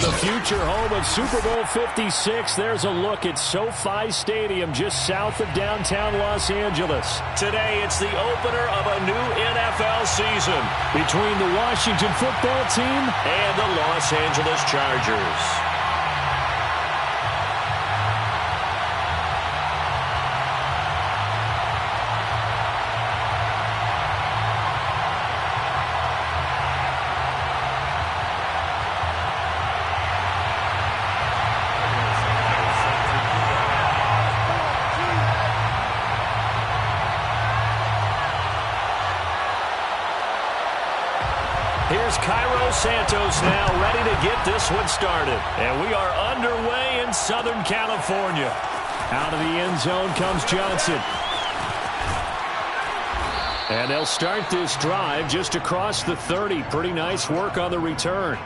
the future home of Super Bowl 56. There's a look at SoFi Stadium just south of downtown Los Angeles. Today, it's the opener of a new NFL season between the Washington football team and the Los Angeles Chargers. Here's Cairo Santos now ready to get this one started. And we are underway in Southern California. Out of the end zone comes Johnson. And they'll start this drive just across the 30. Pretty nice work on the return.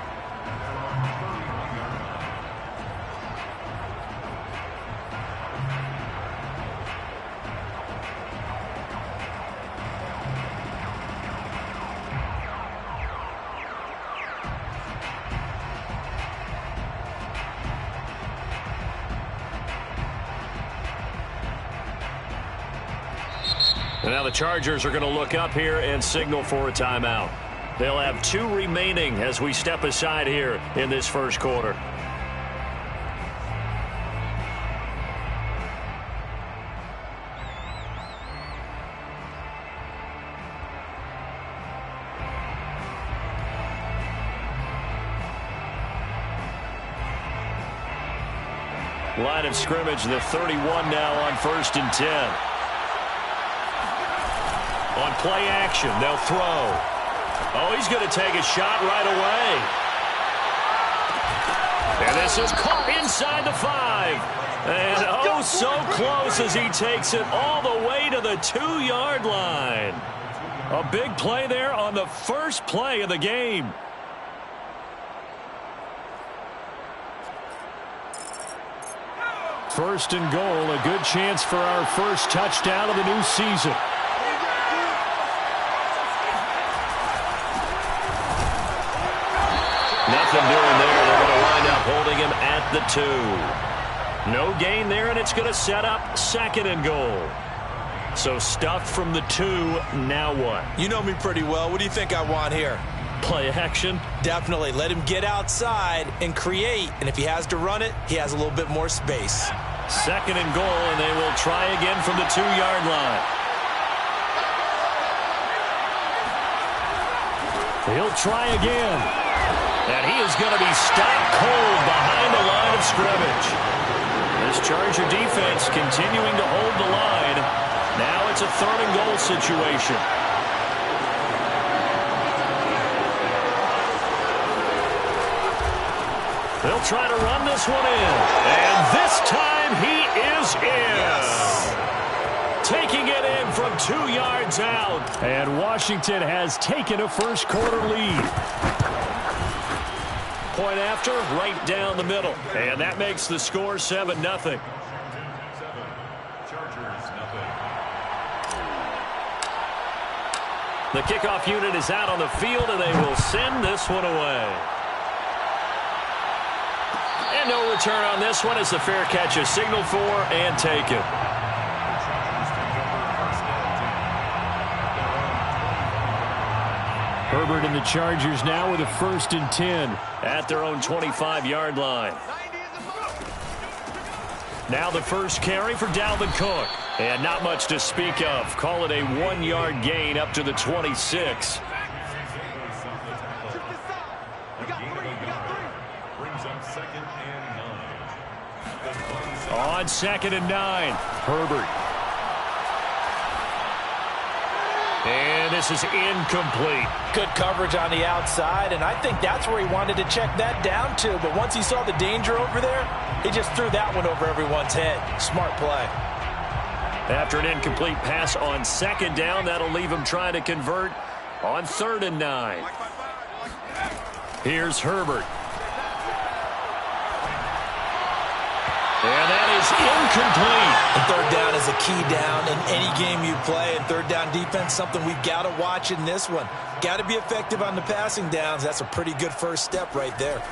And now the Chargers are going to look up here and signal for a timeout. They'll have 2 remaining as we step aside here in this first quarter. Line of scrimmage, the 31 now on 1st and 10. On play action, they'll throw. Oh, he's going to take a shot right away. And this is caught inside the 5. And oh, so close as he takes it all the way to the 2-yard line. A big play there on the first play of the game. First and goal, a good chance for our first touchdown of the new season. Nothing doing there. They're going to wind up holding him at the 2. No gain there, and it's going to set up 2nd and goal. So stuffed from the 2. Now what? You know me pretty well. What do you think I want here? Play action? Definitely. Let him get outside and create. And if he has to run it, he has a little bit more space. 2nd and goal, and they will try again from the 2-yard line. He'll try again. And he is going to be stopped cold behind the line of scrimmage. This Charger defense continuing to hold the line. Now it's a 3rd and goal situation. They'll try to run this one in. And this time he is in. Yes. Taking it in from 2 yards out. And Washington has taken a first quarter lead. Point after, right down the middle. And that makes the score 7-0. The kickoff unit is out on the field, and they will send this one away. And no return on this one as the fair catch is signaled for and taken. Herbert and the Chargers now with a 1st and 10 at their own 25-yard line. Now the first carry for Dalvin Cook. And not much to speak of. Call it a 1-yard gain up to the 26. On 2nd and 9, Herbert. And this is incomplete. Good coverage on the outside, and I think that's where he wanted to check that down to. But once he saw the danger over there, he just threw that one over everyone's head. Smart play. After an incomplete pass on 2nd down, that'll leave him trying to convert on 3rd and 9. Here's Herbert. And that is incomplete. And 3rd down is a key down in any game you play. And 3rd down defense, something we've got to watch in this one. Got to be effective on the passing downs. That's a pretty good first step right there.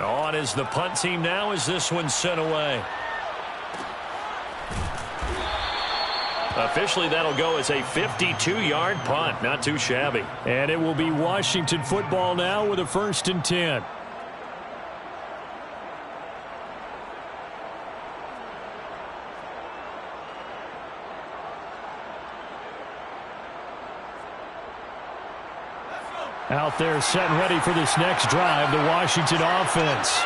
On is the punt team now as this one's sent away. Officially, that'll go as a 52-yard punt. Not too shabby. And it will be Washington football now with a 1st and 10. Out there set and ready for this next drive, the Washington offense.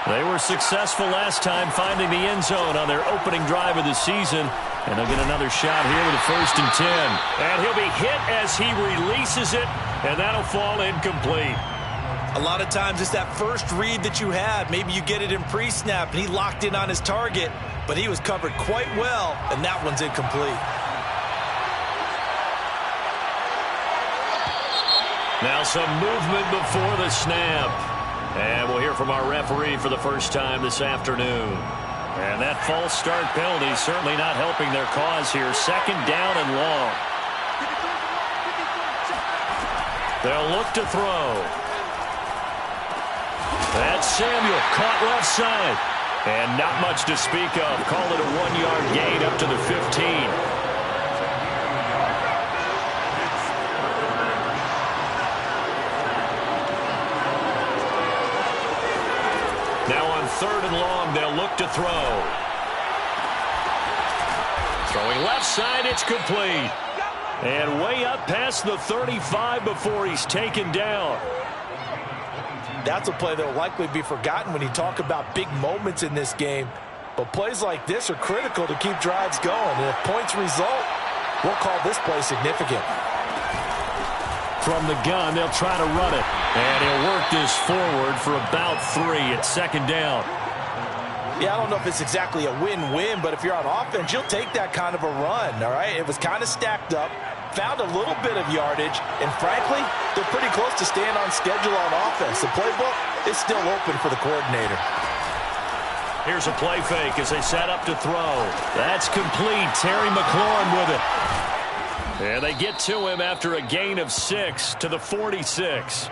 They were successful last time finding the end zone on their opening drive of the season. And they'll get another shot here with a 1st and 10. And he'll be hit as he releases it, and that'll fall incomplete. A lot of times it's that first read that you have. Maybe you get it in pre-snap, and he locked in on his target, but he was covered quite well, and that one's incomplete. Now some movement before the snap. And we'll hear from our referee for the first time this afternoon. And that false start penalty certainly not helping their cause here. 2nd down and long. They'll look to throw. That's Samuel, caught left side. And not much to speak of. Call it a 1-yard gain up to the 15. Now on 3rd and long, they'll look to throw. Throwing left side, it's complete. And way up past the 35 before he's taken down. That's a play that will likely be forgotten when you talk about big moments in this game. But plays like this are critical to keep drives going. And if points result, we'll call this play significant. From the gun, they'll try to run it. And he'll work this forward for about 3 at 2nd down. Yeah, I don't know if it's exactly a win-win, but if you're on offense, you'll take that kind of a run, all right? It was kind of stacked up, found a little bit of yardage, and frankly, they're pretty close to staying on schedule on offense. The playbook is still open for the coordinator. Here's a play fake as they set up to throw. That's complete. Terry McLaurin with it. And they get to him after a gain of 6 to the 46.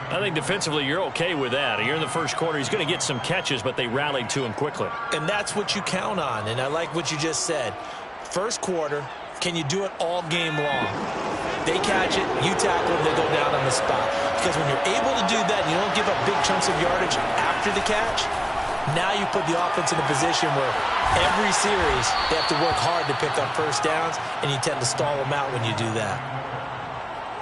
I think defensively you're okay with that. Here in the first quarter, he's going to get some catches, but they rallied to him quickly. And that's what you count on, and I like what you just said. First quarter, can you do it all game long? They catch it, you tackle them, they go down on the spot. Because when you're able to do that and you don't give up big chunks of yardage after the catch, now you put the offense in a position where every series they have to work hard to pick up first downs, and you tend to stall them out when you do that.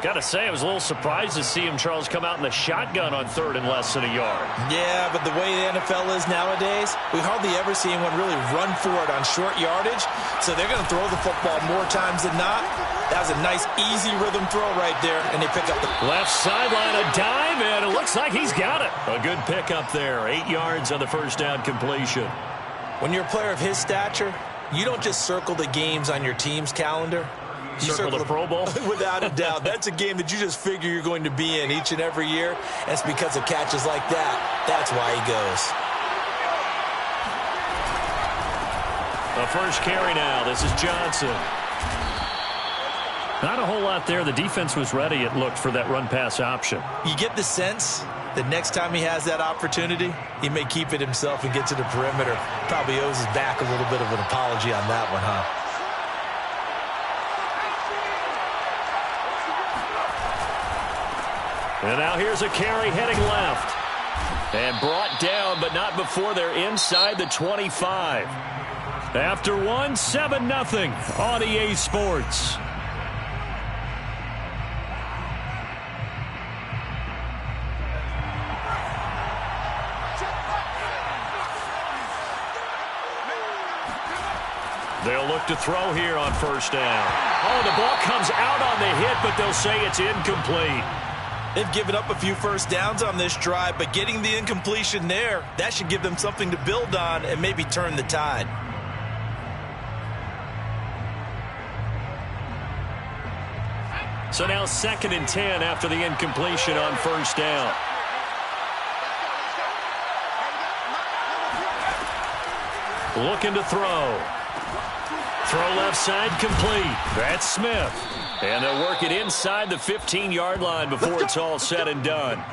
Got to say, I was a little surprised to see him, Charles, come out in the shotgun on 3rd and less than a yard. Yeah, but the way the NFL is nowadays, we hardly ever see anyone really run for it on short yardage, so they're going to throw the football more times than not. That was a nice, easy rhythm throw right there, and they pick up the left sideline, a dive, and it looks like he's got it. A good pickup there, 8 yards on the first down completion. When you're a player of his stature, you don't just circle the games on your team's calendar. You circle the Pro Bowl? Without a doubt. That's a game that you just figure you're going to be in each and every year. And it's because of catches like that. That's why he goes. The first carry now. This is Johnson. Not a whole lot there. The defense was ready, it looked, for that run-pass option. You get the sense that next time he has that opportunity, he may keep it himself and get to the perimeter. Probably owes his back a little bit of an apology on that one, huh? And now here's a carry heading left. And brought down, but not before they're inside the 25. After one, 7-0 on EA Sports. They'll look to throw here on first down. Oh, the ball comes out on the hit, but they'll say it's incomplete. They've given up a few first downs on this drive, but getting the incompletion there, that should give them something to build on and maybe turn the tide. So now 2nd and 10 after the incompletion on first down. Looking to throw. Throw left side complete. That's Smith. And they'll work it inside the 15-yard line before it's all said and done.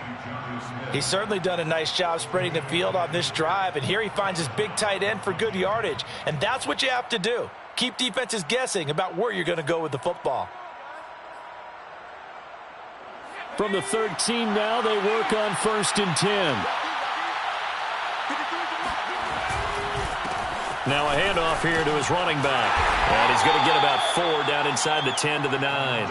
He's certainly done a nice job spreading the field on this drive, and here he finds his big tight end for good yardage. And that's what you have to do. Keep defenses guessing about where you're going to go with the football. From the 13 now, they work on 1st and 10. Now a handoff here to his running back. And he's going to get about 4 down inside the 10 to the 9.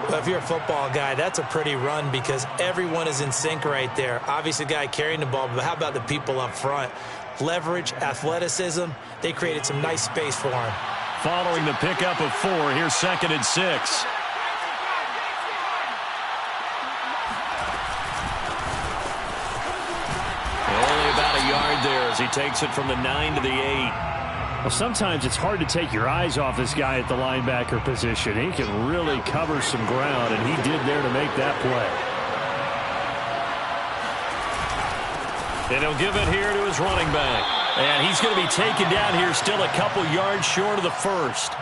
Well, if you're a football guy, that's a pretty run because everyone is in sync right there. Obviously, the guy carrying the ball, but how about the people up front? Leverage, athleticism, they created some nice space for him. Following the pickup of 4, here's 2nd and 6. Only about a yard there as he takes it from the 9 to the 8. Well, sometimes it's hard to take your eyes off this guy at the linebacker position. He can really cover some ground, and he did there to make that play. And he'll give it here to his running back. And he's going to be taken down here still a couple yards short of the first.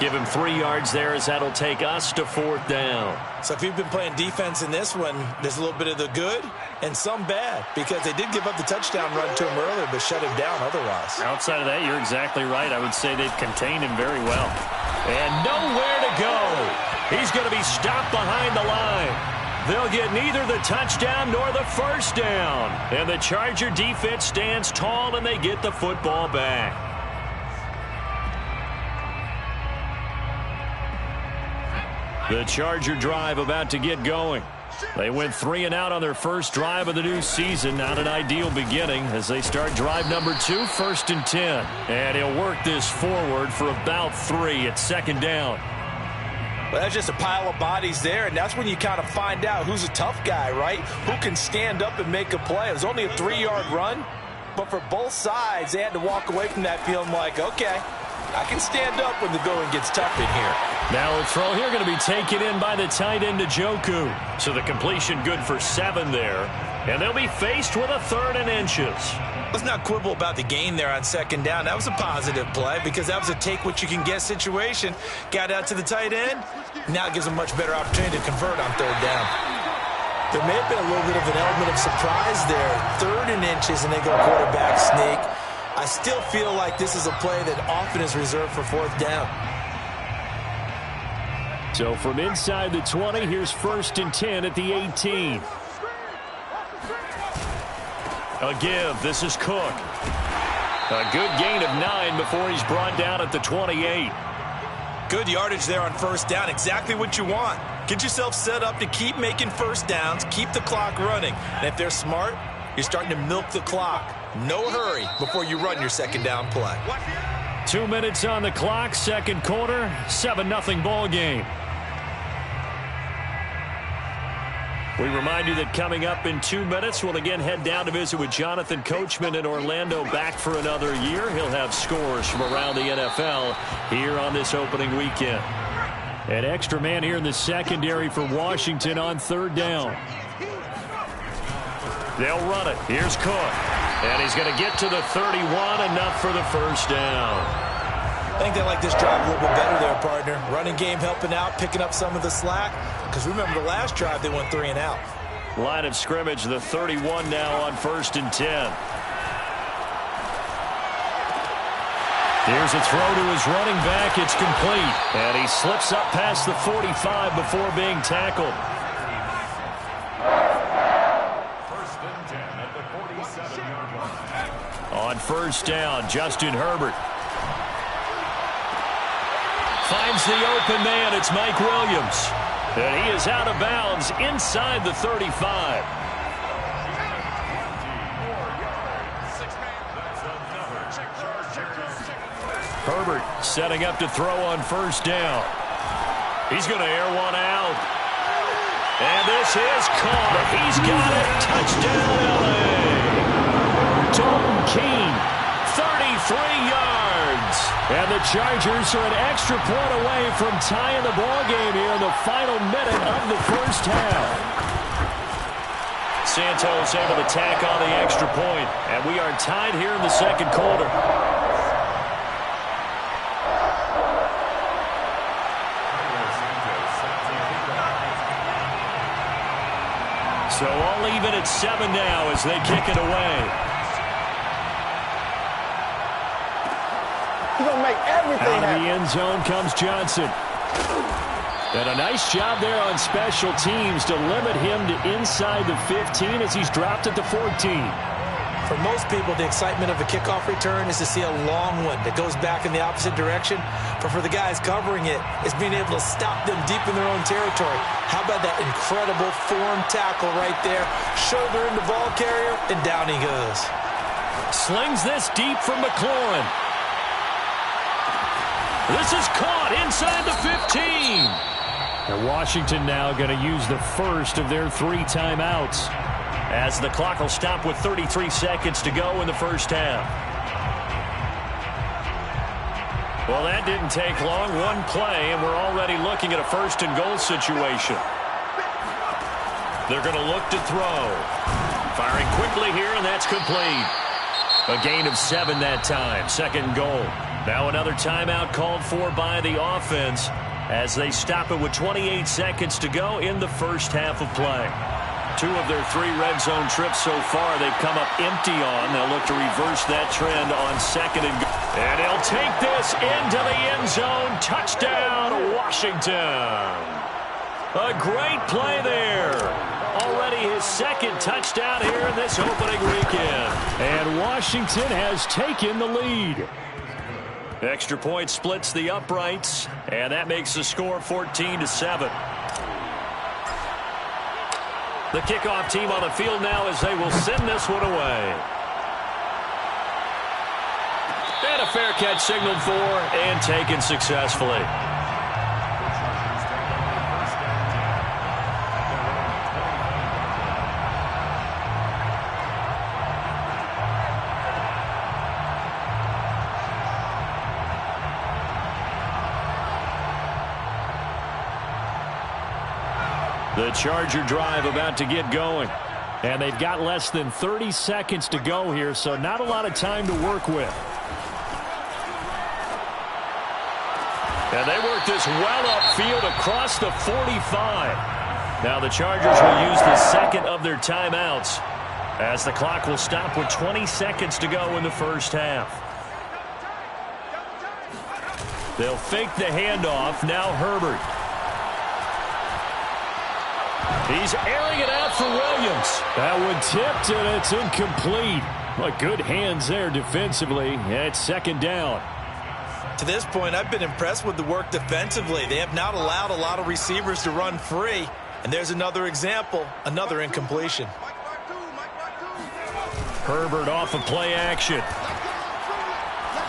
Give him 3 yards there as that'll take us to 4th down. So if you've been playing defense in this one, there's a little bit of the good and some bad because they did give up the touchdown run to him earlier but shut him down otherwise. Outside of that, you're exactly right. I would say they've contained him very well. And nowhere to go. He's going to be stopped behind the line. They'll get neither the touchdown nor the first down. And the Charger defense stands tall and they get the football back. The Charger drive about to get going. They went 3 and out on their first drive of the new season. Not an ideal beginning as they start drive number 2, 1st and 10. And he'll work this forward for about 3 at 2nd down. Well, that's just a pile of bodies there, and that's when you kind of find out who's a tough guy, right? Who can stand up and make a play. It was only a 3-yard run, but for both sides, they had to walk away from that feeling like, okay, I can stand up when the going gets tough in here. Now a throw here going to be taken in by the tight end Njoku. So the completion good for 7 there. And they'll be faced with a 3rd and inches. Let's not quibble about the gain there on 2nd down. That was a positive play because that was a take-what-you-can-get situation. Got out to the tight end. Now it gives them a much better opportunity to convert on 3rd down. There may have been a little bit of an element of surprise there. 3rd and inches, and they go quarterback sneak. I still feel like this is a play that often is reserved for 4th down. So from inside the 20, here's 1st and 10 at the 18. A give. This is Cook. A good gain of 9 before he's brought down at the 28. Good yardage there on 1st down. Exactly what you want. Get yourself set up to keep making 1st downs, keep the clock running. And if they're smart, you're starting to milk the clock. No hurry before you run your 2nd down play. 2 minutes on the clock, 2nd quarter, 7-0 ball game. We remind you that coming up in 2 minutes, we'll again head down to visit with Jonathan Coachman in Orlando, back for another year. He'll have scores from around the NFL here on this opening weekend. An extra man here in the secondary for Washington on 3rd down. They'll run it. Here's Cook. And he's going to get to the 31, enough for the 1st down. I think they like this drive a little bit better there, partner. Running game helping out, picking up some of the slack. Because remember the last drive, they went 3 and out. Line of scrimmage, the 31 now on 1st and 10. Here's a throw to his running back. It's complete. And he slips up past the 45 before being tackled. 1st and 10 at the 47-yard line. On 1st down, Justin Herbert finds the open man. It's Mike Williams. And he is out of bounds inside the 35. Herbert setting up to throw on 1st down. He's going to air one out. And this is caught. He's got it. Touchdown, L.A. Dalton Keene, 33 yards. And the Chargers are an extra point away from tying the ball game here in the final minute of the 1st half. Santos able to tack on the extra point, and we are tied here in the 2nd quarter. So all even at 7 now as they kick it away. He's going to make everything Out of the end zone comes Johnson. And a nice job there on special teams to limit him to inside the 15 as he's dropped at the 14. For most people, the excitement of a kickoff return is to see a long one that goes back in the opposite direction. But for the guys covering it, it's being able to stop them deep in their own territory. How about that incredible form tackle right there? Shoulder into ball carrier, and down he goes. Slings this deep from McLaurin. This is caught inside the 15. And Washington now going to use the first of their 3 timeouts, as the clock will stop with 33 seconds to go in the first half. Well, that didn't take long. One play, and we're already looking at a first and goal situation. They're going to look to throw. Firing quickly here, and that's complete. A gain of 7 that time. Second and goal. Now another timeout called for by the offense as they stop it with 28 seconds to go in the first half of play. 2 of their 3 red zone trips so far they've come up empty on. They'll look to reverse that trend on second and goal. And he'll take this into the end zone. Touchdown, Washington. A great play there. Already his second touchdown here in this opening weekend. and Washington has taken the lead. Extra point splits the uprights, and that makes the score 14-7. The kickoff team on the field now as they will send this one away. And a fair catch signaled for and taken successfully. The Charger drive about to get going. And they've got less than 30 seconds to go here, so not a lot of time to work with. And they work this well upfield across the 45. Now the Chargers will use the second of their timeouts as the clock will stop with 20 seconds to go in the first half. They'll fake the handoff. Now Herbert. He's airing it out for Williams. That one tipped, and it's incomplete. Well, good hands there defensively, and it's second down. To this point, I've been impressed with the work defensively. They have not allowed a lot of receivers to run free. And there's another example, another incompletion. Herbert off of play action.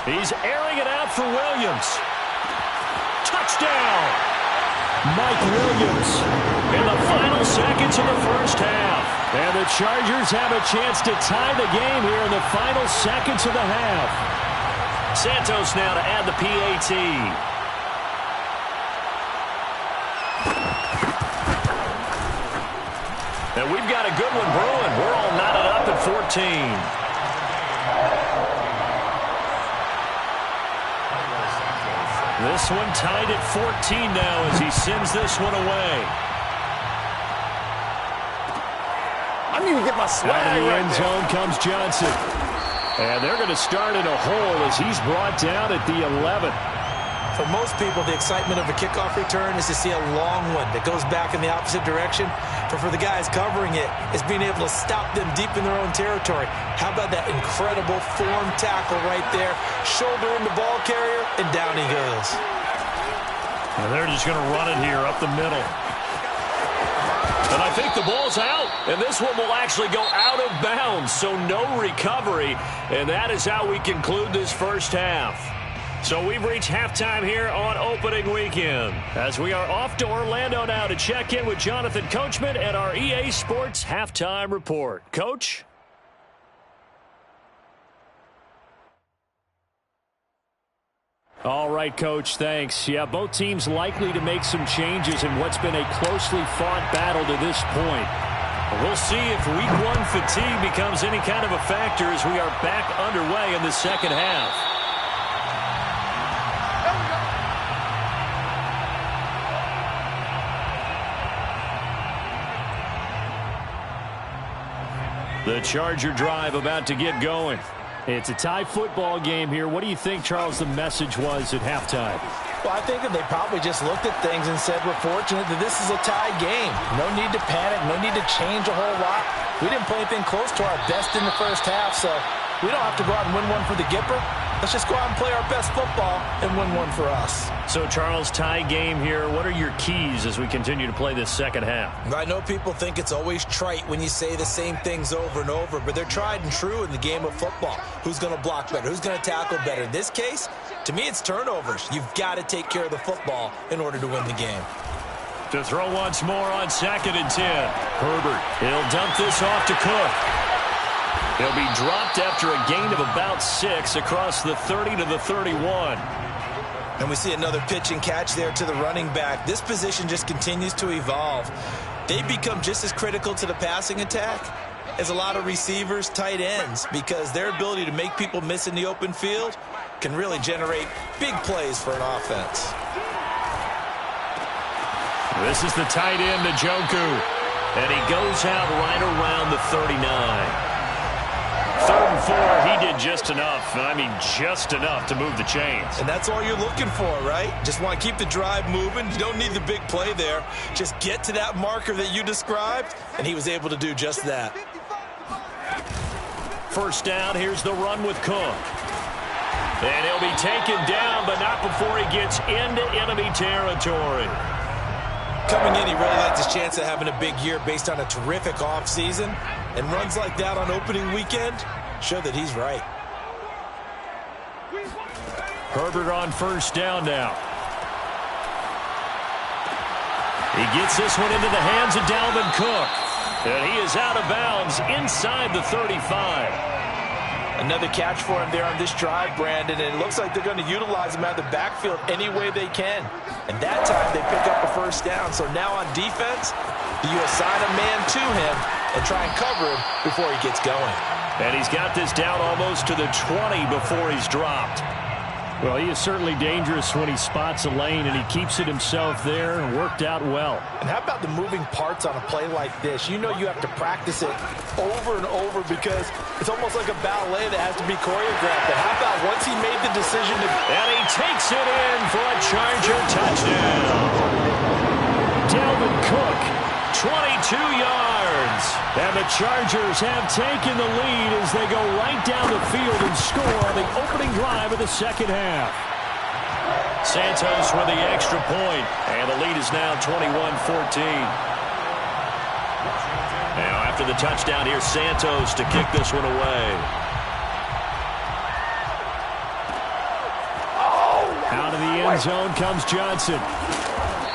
He's airing it out for Williams. Touchdown! Mike Williams in the final seconds of the first half. And the Chargers have a chance to tie the game here in the final seconds of the half. Santos now to add the PAT. And we've got a good one brewing. We're all knotted up at 14. This one tied at 14 now as he sends this one away. I need to get my swag Out of the right end there. zone comes Johnson. And they're going to start in a hole as he's brought down at the 11. For most people, the excitement of a kickoff return is to see a long one that goes back in the opposite direction. But for the guys covering it, it's being able to stop them deep in their own territory. How about that incredible form tackle right there? Shoulder into ball carrier, and down he goes. And they're just going to run it here up the middle. And I think the ball's out. And this one will actually go out of bounds, so no recovery. And that is how we conclude this first half. So we've reached halftime here on opening weekend, as we are off to Orlando now to check in with Jonathan Coachman at our EA Sports Halftime Report. Coach? All right, Coach, thanks. Yeah, both teams likely to make some changes in what's been a closely fought battle to this point. We'll see if Week 1 fatigue becomes any kind of a factor as we are back underway in the second half. The Charger drive about to get going. It's a tie football game here. What do you think, Charles, the message was at halftime? Well, I think that they probably just looked at things and said, we're fortunate that this is a tie game. No need to panic, no need to change a whole lot. We didn't play anything close to our best in the first half, so we don't have to go out and win one for the Gipper. Let's just go out and play our best football and win one for us. So, Charles, tie game here. What are your keys as we continue to play this second half? I know people think it's always trite when you say the same things over and over, but they're tried and true in the game of football. Who's going to block better? Who's going to tackle better? In this case, to me, it's turnovers. You've got to take care of the football in order to win the game. To throw once more on 2nd and 10. Herbert. He'll dump this off to Cook. He'll be dropped after a gain of about 6 across the 30 to the 31. And we see another pitch and catch there to the running back. This position just continues to evolve. They become just as critical to the passing attack as a lot of receivers, tight ends, because their ability to make people miss in the open field can really generate big plays for an offense. This is the tight end, Njoku. And he goes out right around the 39. 3rd and 4, he did just enough. I mean, just enough to move the chains. And that's all you're looking for, right? Just want to keep the drive moving. You don't need the big play there. Just get to that marker that you described, and he was able to do just that. First down, here's the run with Cook. And he'll be taken down, but not before he gets into enemy territory. Coming in, he really liked his chance of having a big year based on a terrific offseason. And runs like that on opening weekend show that he's right. Herbert on first down now. He gets this one into the hands of Dalvin Cook. And he is out of bounds inside the 35. Another catch for him there on this drive, Brandon, and it looks like they're going to utilize him out of the backfield any way they can. And that time they pick up a first down. So now on defense, you assign a man to him and try and cover him before he gets going. And he's got this down almost to the 20 before he's dropped. Well, he is certainly dangerous when he spots a lane, and he keeps it himself there and worked out well. And how about the moving parts on a play like this? You know you have to practice it over and over because it's almost like a ballet that has to be choreographed. But how about once he made the decision to... And he takes it in for a Charger touchdown. Dalvin Cook, 22 yards. And the Chargers have taken the lead as they go right down the field and score on the opening drive of the second half. Santos with the extra point, and the lead is now 21-14. Now after the touchdown, here's Santos to kick this one away. Out of the end zone comes Johnson.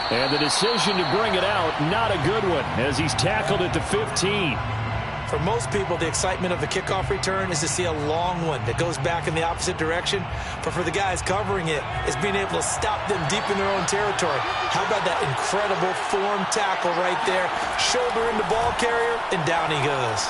And the decision to bring it out, not a good one, as he's tackled at the 15. For most people, the excitement of a kickoff return is to see a long one that goes back in the opposite direction. But for the guys covering it, it's being able to stop them deep in their own territory. How about that incredible form tackle right there? Shoulder in the ball carrier, and down he goes.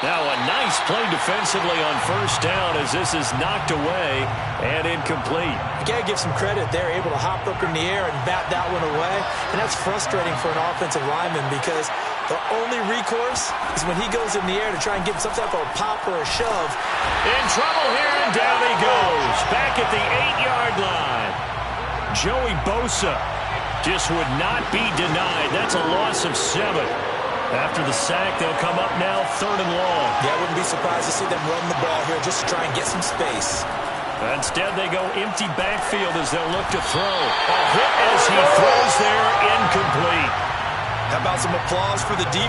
Now a nice play defensively on first down as this is knocked away and incomplete. You got to give some credit. They're able to hop up in the air and bat that one away. And that's frustrating for an offensive lineman because the only recourse is when he goes in the air to try and give some type of a pop or a shove. In trouble here, and down he goes. Back at the 8-yard line. Joey Bosa just would not be denied. That's a loss of 7. After the sack, they'll come up now 3rd and long. Yeah, I wouldn't be surprised to see them run the ball here just to try and get some space. Instead, they go empty backfield as they'll look to throw. A hit as he throws there, incomplete. How about some applause for the defense?